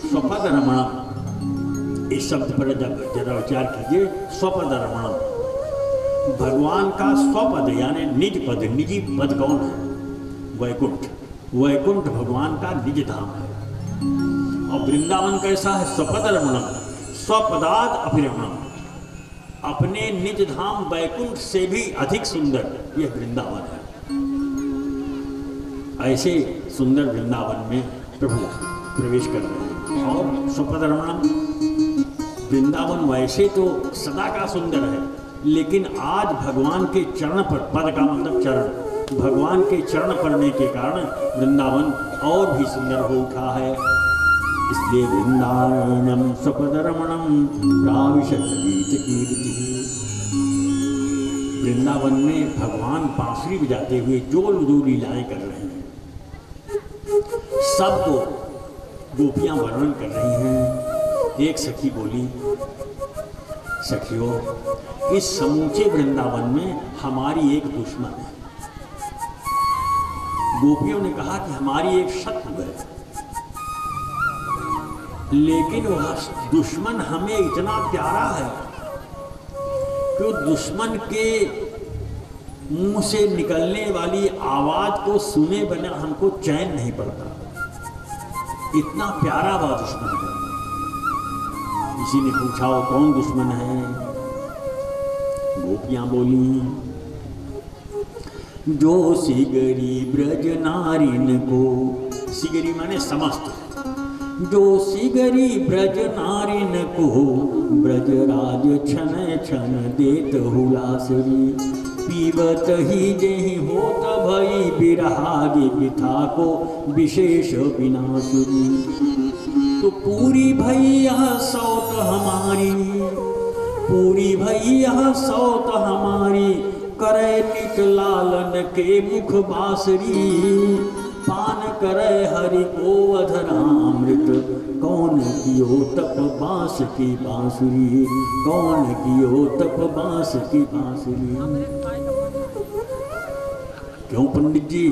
स्वपदरमणम, इस शब्द पर जरा विचार कीजिए। स्वपदरमणम, भगवान का स्वपद यानी निज पद, निजी पद कौन है? वैकुंठ। वैकुंठ भगवान का निज धाम है। और वृंदावन कैसा है? स्वपदरमणम, स्वपदाद अभिरमणम, अपने निज धाम वैकुंठ से भी अधिक सुंदर यह वृंदावन है। ऐसे सुंदर वृंदावन में प्रभु प्रवेश कर रहे हैं। और स्वपदरमणम, वृंदावन वैसे तो सदा का सुंदर है, लेकिन आज भगवान के चरण पर, पद का मतलब चरण, भगवान के चरण पड़ने के कारण वृंदावन और भी सुंदर हो उठा है। इसलिए वृंदावनम स्वपदरमणम प्राविशत गीतकीर्तिः। वृंदावन में भगवान बांसुरी बजाते हुए जो लीलाएं कर रहे हैं सब तो गोपियां वर्णन कर रही हैं। एक सखी बोली, सखियों इस समूचे वृंदावन में हमारी एक दुश्मन है। गोपियों ने कहा कि हमारी एक शत्रु है, लेकिन वह दुश्मन हमें इतना प्यारा है कि दुश्मन के मुंह से निकलने वाली आवाज को सुने बिना हमको चैन नहीं पड़ता। इतना प्यारा वह दुश्मन है। किसी ने पूछा वो कौन दुश्मन है? गोपियां बोली, जो सिगरी ब्रज नारिन को, सिगरी माने समस्त, जो सिगरी ब्रज नारिन को, ब्रजराज छन छन देत हुलासरी। पीबत ही जेहि होत भई बिरहागे बिथा को, विशेष विनाशुरी। तो पूरी भैया सौत हमारी, पूरी भैया सौत हमारी, करे नित लालन के मुख बासरी। पान करे हरि को अधरामृत, कौन कियो तप बांस की बांसुरी, कौन कियो तप बांस की बांसुरी। क्यों पंडित जी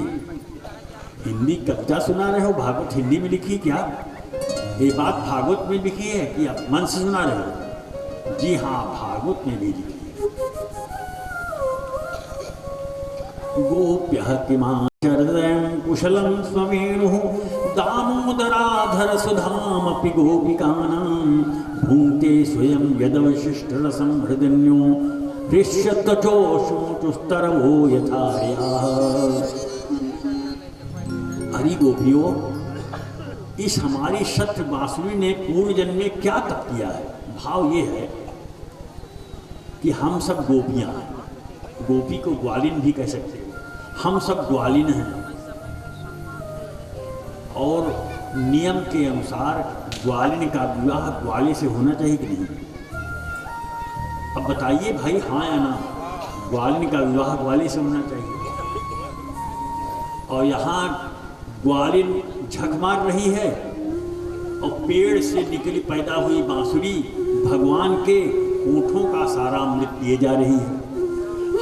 हिंदी कविता सुना रहे हो? भागवत हिंदी में लिखी क्या? ये बात भागवत में लिखी है कि आप मन से सुना रहे हो? जी हाँ, भागवत में भी लिखी है। गोप्यः किमाचरन् कुशलं स्ववेणुः, दामोदराधर सुधामपि गोपिकानां। भुङ्क्ते स्वयं यदवशिष्टरसं हृदन्यो, हृष्यतचोषुस्तरवो यथार्याः। हरि गोपियों, इस हमारी शत्र बांसुरी ने पूर्व जन्म में क्या तप किया है? भाव ये है कि हम सब गोपियां हैं। गोपी को ग्वालिन भी कह सकते हो। हम सब ग्वालिन हैं और नियम के अनुसार ग्वालिन का विवाह ग्वाले से होना चाहिए कि नहीं? अब बताइए भाई, हाँ या ना? ग्वालिन का विवाह ग्वाले से होना चाहिए। और यहाँ ग्वालिन झक मार रही है और पेड़ से निकली पैदा हुई बांसुरी भगवान के होठों का सारा अमृत पिए जा रही है,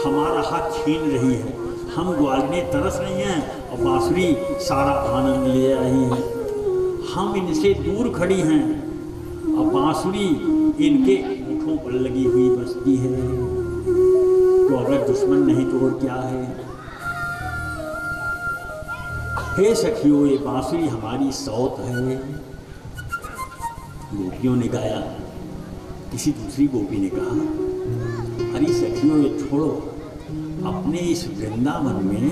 हमारा हाथ छीन रही है। हम ग्वालिनें तरस रही हैं और बांसुरी सारा आनंद ले रही है। हम इनसे दूर खड़ी हैं और बांसुरी इनके होठों पर लगी हुई बसती है। तो अगर दुश्मन नहीं तो और क्या है। हे सखियों, ये बांसुरी हमारी सौत है। गोपियों ने गाया। किसी दूसरी गोपी ने कहा, अरे सखियों ये छोड़ो, अपने इस वृंदावन में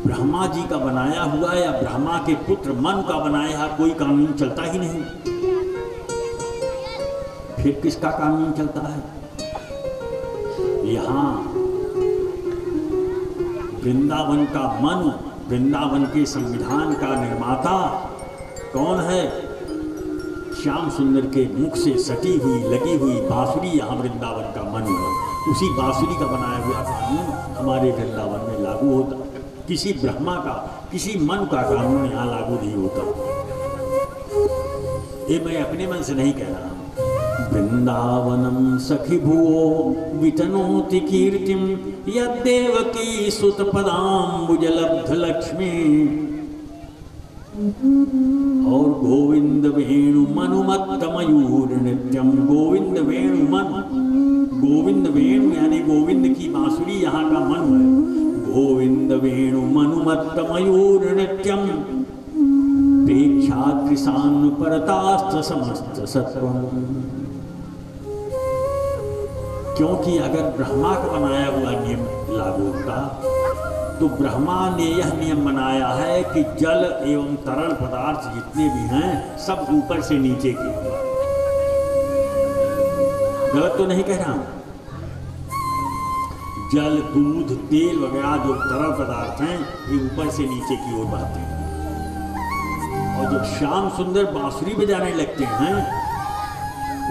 ब्रह्मा जी का बनाया हुआ या ब्रह्मा के पुत्र मन का बनाया कोई कानून चलता ही नहीं, फिर किसका कानून चलता है। यहाँ वृंदावन का मन, वृंदावन के संविधान का निर्माता कौन है? श्याम सुंदर के मुख से सटी हुई लगी हुई बांसुरी यहाँ वृंदावन का मन है। उसी बांसुरी का बनाया हुआ कानून हमारे वृंदावन में लागू होता। किसी ब्रह्मा का, किसी मन का कानून यहाँ लागू नहीं होता। ये मैं अपने मन से नहीं कह रहा हूँ। वृंदावनम सखी भुवो वितनोति कीर्तिम यद्देवकी सुत पदाम्बुजलब्ध लक्ष्मी। और गोविंद वेणु मनुमत्त मयूर नृत्यम। गोविंद वेणु मन, गोविंद वेणु यानी गोविंद की बांसुरी यहाँ का मन है। गोविंद वेणु मनुमत्त मयूर नृत्यम प्रेक्षा कृषान परतास्त्र समस्त सत्वम। क्योंकि अगर ब्रह्मा का बनाया हुआ नियम लागू होता तो ब्रह्मा ने यह नियम बनाया है कि जल एवं तरल पदार्थ जितने भी हैं सब ऊपर से नीचे की। गलत तो नहीं कह रहा हूं। जल, दूध, तेल वगैरह जो तरल पदार्थ हैं ये ऊपर से नीचे की ओर बहते हैं। और जब श्याम सुंदर बांसुरी बजाने लगते हैं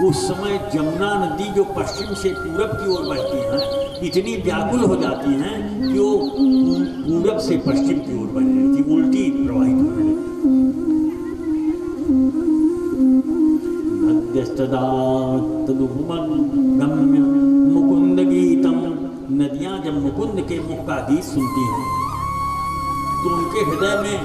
उस समय जमुना नदी जो पश्चिम से पूरब की ओर बहती हैं इतनी व्याकुल हो जाती हैं कि वो पूरब से पश्चिम की ओर बहने लगती, उल्टी प्रवाहित होने लगती। मुकुंद गीतम। नदियां जब मुकुंद के मुख का गीत सुनती हैं तो उनके हृदय में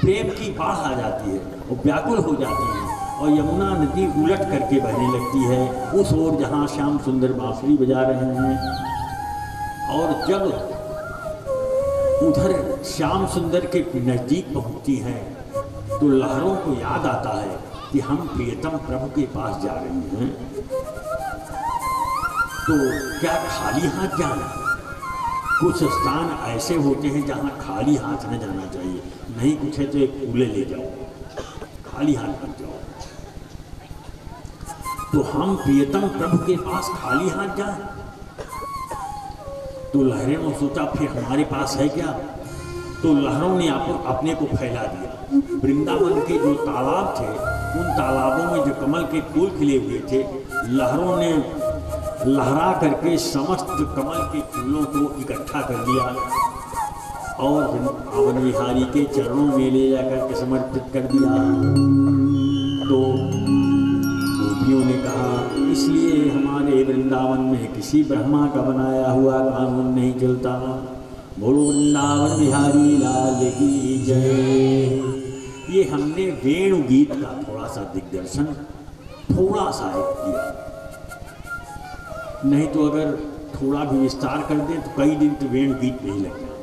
प्रेम की बाढ़ आ जाती है और व्याकुल हो जाती है और यमुना नदी उलट करके बहने लगती है उस ओर जहाँ श्याम सुंदर बांसुरी बजा रहे हैं। और जब उधर श्याम सुंदर के नज़दीक पहुँचती हैं तो लहरों को याद आता है कि हम प्रियतम प्रभु के पास जा रहे हैं, तो क्या खाली हाथ जाना? कुछ स्थान ऐसे होते हैं जहाँ खाली हाथ न जाना चाहिए। नहीं कुछ है तो एक फूले ले जाओ, खाली हाथ मत जाओ। तो हम प्रियतम प्रभु के पास खाली हाथ जाएं? तो लहरें ने सोचा फिर हमारे पास है क्या? तो लहरों ने अपने को फैला दिया। वृंदावन के जो तालाब थे उन तालाबों में जो कमल के फूल खिले हुए थे, लहरों ने लहरा करके समस्त कमल के फूलों को इकट्ठा कर लिया और वृंदावन विहारी के चरणों में ले जाकर के समर्पित कर दिया। तो गोपियों ने कहा, इसलिए हमारे वृंदावन में किसी ब्रह्मा का बनाया हुआ कानून नहीं चलता। बोलो वृंदावन बिहारी लाल की जय। ये हमने वेणु गीत का थोड़ा सा दिग्दर्शन थोड़ा सा किया, नहीं तो अगर थोड़ा भी विस्तार कर दें तो कई दिन तो वेणु गीत नहीं लग जाए।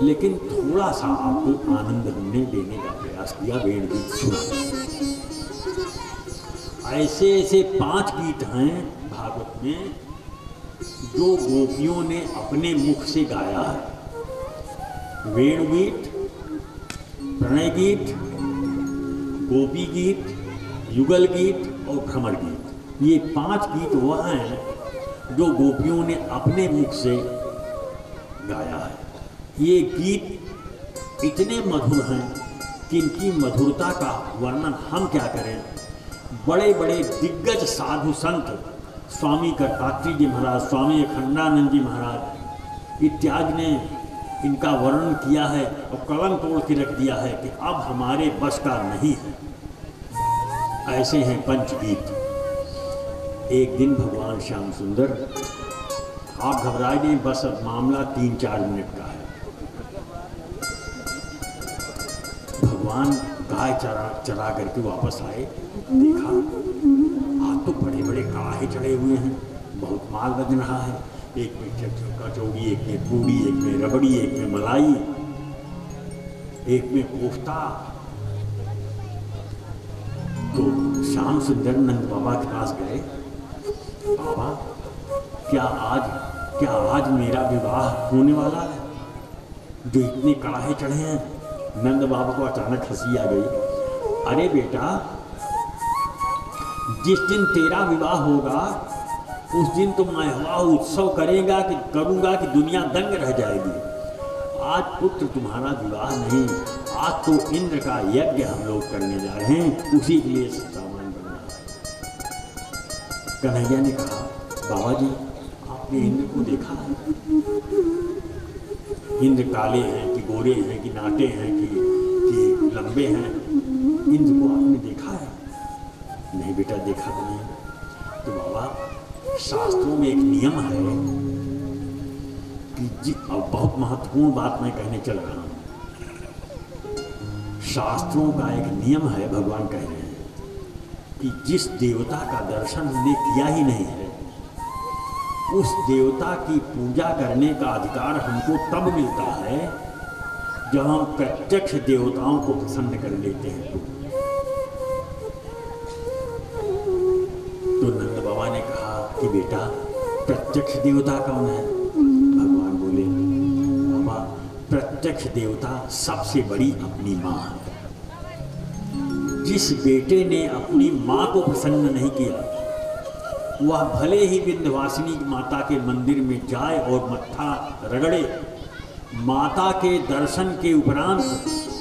लेकिन थोड़ा सा आपको आनंद हमने देने का प्रयास किया वेणु गीत सुना। ऐसे ऐसे 5 गीत हैं भागवत में जो गोपियों ने अपने मुख से गाया है। वेणु गीत, प्रणय गीत, गोपी गीत, युगल गीत और भ्रमर गीत। ये 5 गीत वह हैं जो गोपियों ने अपने मुख से गाया है। ये गीत इतने मधुर हैं कि इनकी मधुरता का वर्णन हम क्या करें। बड़े बड़े दिग्गज साधु संत स्वामी कर्तात्री जी महाराज, स्वामी अखंडानंद जी महाराज इत्यादि ने इनका वर्णन किया है और कलम तोड़ के रख दिया है कि अब हमारे बस का नहीं है। ऐसे हैं पंचगीत। एक दिन भगवान श्याम सुंदर, आप घबराए नहीं, बस अब मामला 3-4 मिनट का है। भगवान गाय चरा करके वापस आए, देखा आज तो बड़े बड़े कड़ाहे चढ़े हुए हैं, बहुत माल बन रहा है, एक में कचौड़ी, एक में पूड़ी, एक में रबड़ी, एक में मलाई, एक में कोफ्ता। तो श्याम सुंदर नंद बाबा के पास गए, बाबा क्या आज मेरा विवाह होने वाला है, जो इतने कड़ाहे चढ़े हैं। नंद बाबा को अचानक हंसी आ गई। अरे बेटा, जिस दिन तेरा विवाह होगा उस दिन तो मैं वह उत्सव करूंगा कि दुनिया दंग रह जाएगी। आज पुत्र तुम्हारा विवाह नहीं, आज तो इंद्र का यज्ञ हम लोग करने जा रहे हैं, उसी के लिए सामान बनना। कन्हैया ने कहा, बाबा जी आपने इंद्र को देखा है? इंद्र काले हैं कि गोरे हैं कि नाटे हैं कि लंबे हैं, इंद्र को आपने देखा है? नहीं बेटा, देखा तो नहीं। तो बाबा शास्त्रों में एक नियम है कि अब बहुत महत्वपूर्ण बात मैं कहने चल रहा हूं। शास्त्रों का एक नियम है, भगवान कह रहे हैं कि जिस देवता का दर्शन हमने किया ही नहीं है, उस देवता की पूजा करने का अधिकार हमको तब मिलता है जब हम प्रत्यक्ष देवताओं को प्रसन्न कर लेते हैं। तो नंद बाबा ने कहा कि बेटा प्रत्यक्ष देवता कौन है? भगवान बोले, बाबा प्रत्यक्ष देवता सबसे बड़ी अपनी माँ है। जिस बेटे ने अपनी माँ को प्रसन्न नहीं किया, वह भले ही विंध्यवासिनी माता के मंदिर में जाए और मत्था रगड़े, माता के दर्शन के उपरांत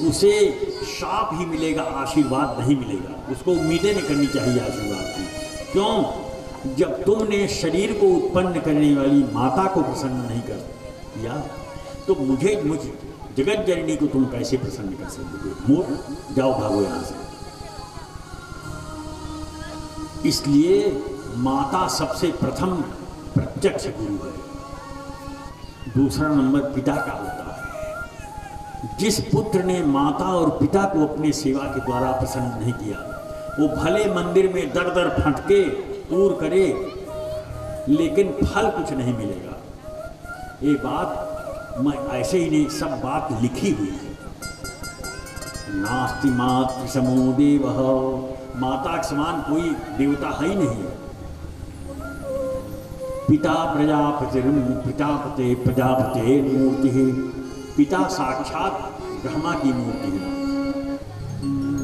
उसे शाप ही मिलेगा, आशीर्वाद नहीं मिलेगा। उसको उम्मीदें नहीं करनी चाहिए आशीर्वाद की। क्यों? जब तुमने शरीर को उत्पन्न करने वाली माता को प्रसन्न नहीं कर किया, तो मुझे जगत जननी को तुम कैसे प्रसन्न कर सकते? मूर्ख, जाओ भागो यहाँ से। इसलिए माता सबसे प्रथम प्रत्यक्ष गुरु है। दूसरा नंबर पिता का होता है। जिस पुत्र ने माता और पिता को अपने सेवा के द्वारा प्रसन्न नहीं किया, वो भले मंदिर में दर दर फटके दूर करे, लेकिन फल कुछ नहीं मिलेगा। ये बात मैं ऐसे ही नहीं, सब बात लिखी हुई है। नास्ति मातृ समो देवः, माता के समान कोई देवता है ही नहीं। पिता प्रजापते मूर्ति है, पिता साक्षात ब्रह्मा की मूर्ति है।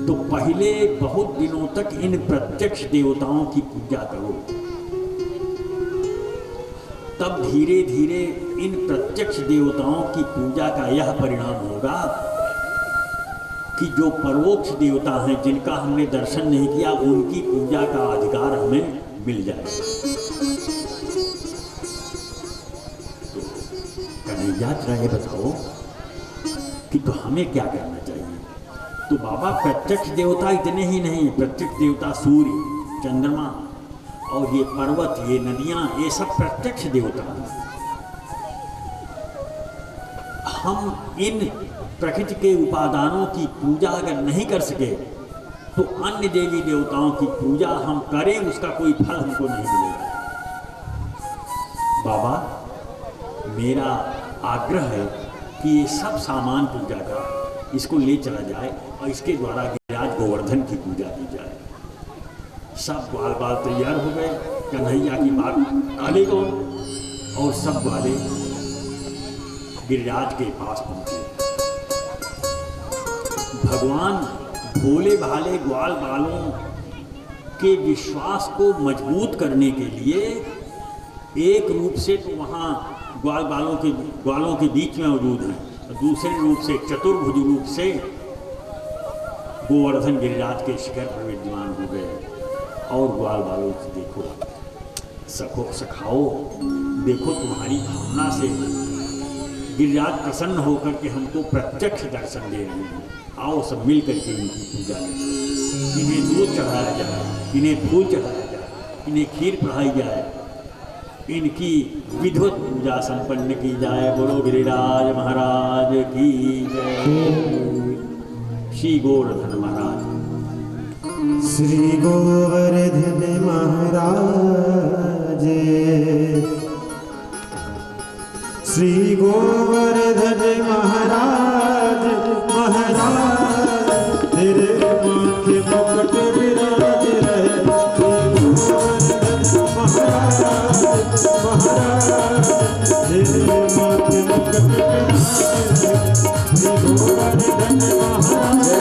तो पहले बहुत दिनों तक इन प्रत्यक्ष देवताओं की पूजा करो, तब धीरे धीरे इन प्रत्यक्ष देवताओं की पूजा का यह परिणाम होगा कि जो परोक्ष देवता हैं, जिनका हमने दर्शन नहीं किया, उनकी पूजा का अधिकार हमें मिल जाएगा। तो कन्हैया जरा ये बताओ कि तो हमें क्या करना चाहिए? तो बाबा प्रत्यक्ष देवता इतने ही नहीं, प्रत्यक्ष देवता सूर्य, चंद्रमा और ये पर्वत, ये नदियां, ये सब प्रत्यक्ष देवता हैं। हम इन प्रकृति के उपादानों की पूजा अगर नहीं कर सके, तो अन्य देवी देवताओं की पूजा हम करें, उसका कोई फल हमको नहीं मिलेगा। बाबा मेरा आग्रह है कि ये सब सामान पूजा का इसको ले चला जाए और इसके द्वारा गिरिराज गोवर्धन की पूजा की जाए। सब ग्वाल बाल तैयार हो गए, कन्हैया की बात काले को, और सब ग्वाले गिरिराज के पास पहुंचे। भगवान भोले भाले ग्वाल बालों के विश्वास को मजबूत करने के लिए एक रूप से तो वहाँ ग्वालों के बीच में मौजूद हैं, दूसरे रूप से चतुर्भुज रूप से गोवर्धन गिरिराज के शिखर पर विद्यमान हो गए। और ग्वाल बालों से देखो, सखाओ, देखो तुम्हारी भावना से गिरिराज प्रसन्न होकर के हमको प्रत्यक्ष दर्शन दे रहे हैं। आओ सब मिल करके इनकी पूजा करें, इन्हें दूध चढ़ाया जाए, इन्हें फूल चढ़ाया जाए, इन्हें खीर पढ़ाई जाए, इनकी विधिवत पूजा संपन्न की जाए। बोलो गिरिराज महाराज की जय। श्री गोवर्धन महाराज, श्री गोवर्धन महाराज जे श्री गोवर्धन महाराज महाराज तेरे माथे मुकुट विराज रहे। महाराज महाराज तेरे माथे मुकुट विराज रहे। श्री गोवर्धन महाराज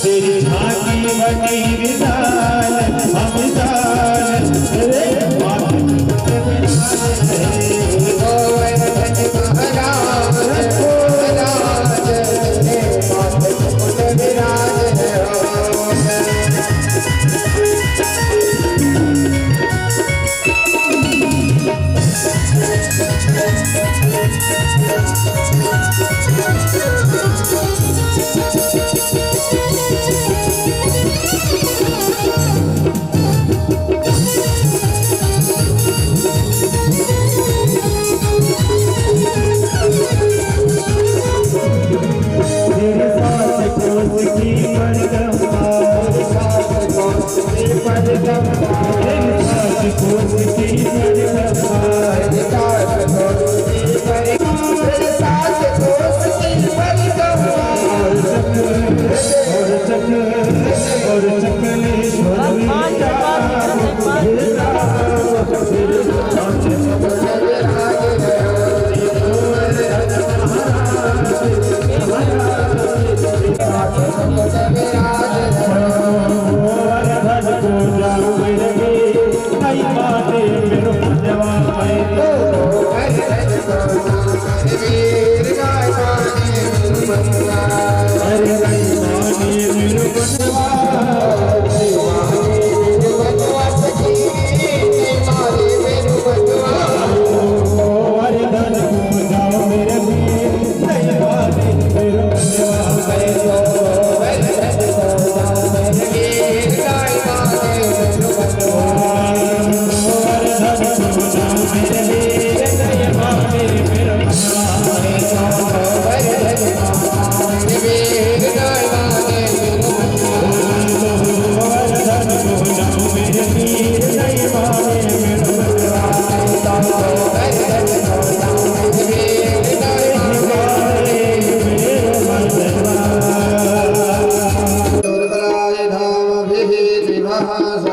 तेरी झांकी बनी विशाल हम विशाल तेरे गोवर्धन को नाम करवे